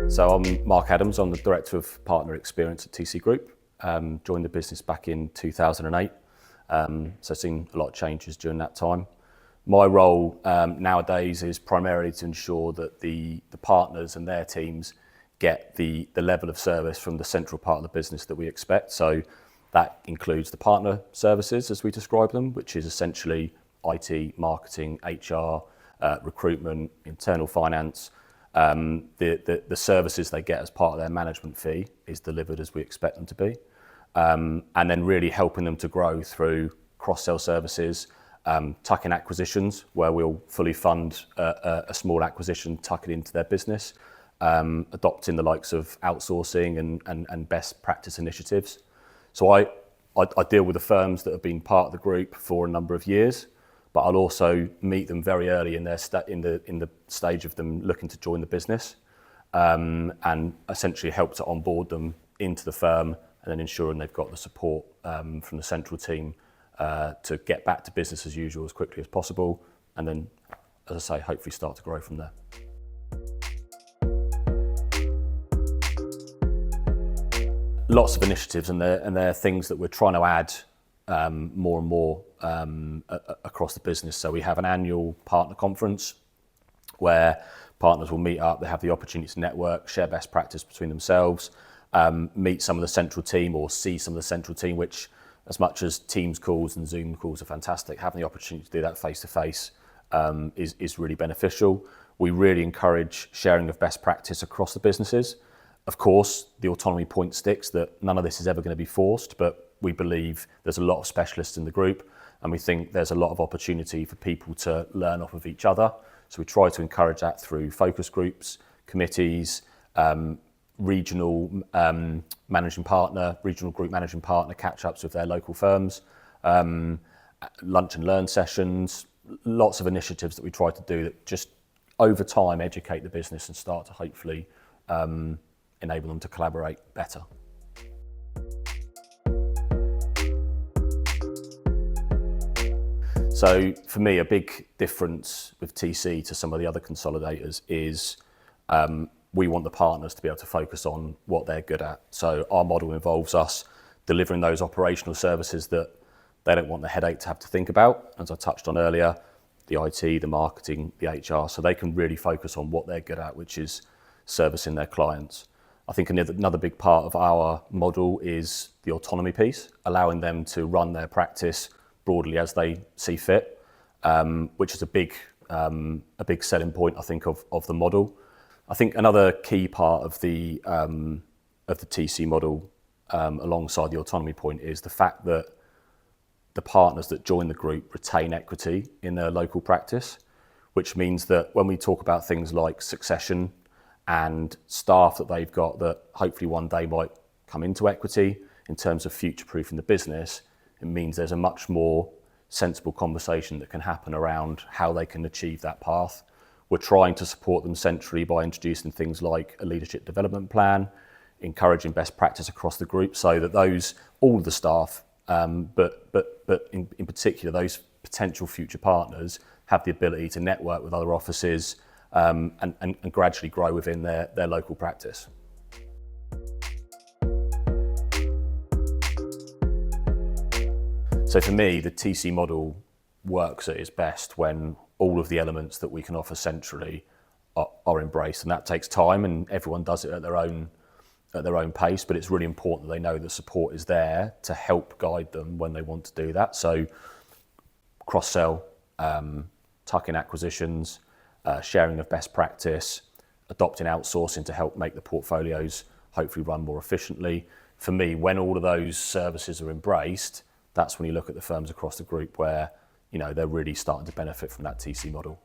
So I'm Mark Adams, I'm the Director of Partner Experience at TC Group. Joined the business back in 2008, so I've seen a lot of changes during that time. My role nowadays is primarily to ensure that the partners and their teams get the level of service from the central part of the business that we expect. So that includes the partner services, as we describe them, which is essentially IT, marketing, HR, recruitment, internal finance. The services they get as part of their management fee is delivered as we expect them to be. And then really helping them to grow through cross-sell services, tuck-in acquisitions, where we'll fully fund a small acquisition, tuck it into their business, adopting the likes of outsourcing and best practice initiatives. So I deal with the firms that have been part of the group for a number of years, but I'll also meet them very early in their in the stage of them looking to join the business, and essentially help to onboard them into the firm, and then ensuring they've got the support from the central team to get back to business as usual as quickly as possible, and then, as I say, hopefully start to grow from there. Lots of initiatives, and they're things that we're trying to add more and more across the business. So we have an annual partner conference where partners will meet up, they have the opportunity to network, share best practice between themselves, meet some of the central team or see some of the central team, which, as much as Teams calls and Zoom calls are fantastic, having the opportunity to do that face to face is really beneficial. We really encourage sharing of best practice across the businesses. Of course, the autonomy point sticks that none of this is ever going to be forced, but we believe there's a lot of specialists in the group, and we think there's a lot of opportunity for people to learn off of each other. So we try to encourage that through focus groups, committees, regional managing partner, regional group managing partner catch-ups with their local firms, lunch and learn sessions, lots of initiatives that we try to do that just over time educate the business and start to hopefully enable them to collaborate better. So for me, a big difference with TC to some of the other consolidators is we want the partners to be able to focus on what they're good at. So our model involves us delivering those operational services that they don't want the headache to have to think about, as I touched on earlier, the IT, the marketing, the HR, so they can really focus on what they're good at, which is servicing their clients. I think another big part of our model is the autonomy piece, allowing them to run their practice broadly as they see fit, which is a big selling point, I think, of the model. I think another key part of the TC model, alongside the autonomy point, is the fact that the partners that join the group retain equity in their local practice, which means that when we talk about things like succession and staff that they've got that hopefully one day might come into equity, in terms of future-proofing the business, it means there's a much more sensible conversation that can happen around how they can achieve that path. We're trying to support them centrally by introducing things like a leadership development plan, encouraging best practice across the group, so that all of the staff, but in particular those potential future partners, have the ability to network with other offices and gradually grow within their local practice. So for me, the TC model works at its best when all of the elements that we can offer centrally are embraced, and that takes time, and everyone does it at their own pace, but it's really important that they know the support is there to help guide them when they want to do that. So cross-sell, tuck-in acquisitions, sharing of best practice, adopting outsourcing to help make the portfolios hopefully run more efficiently. For me, when all of those services are embraced, that's when you look at the firms across the group where, they're really starting to benefit from that TC model.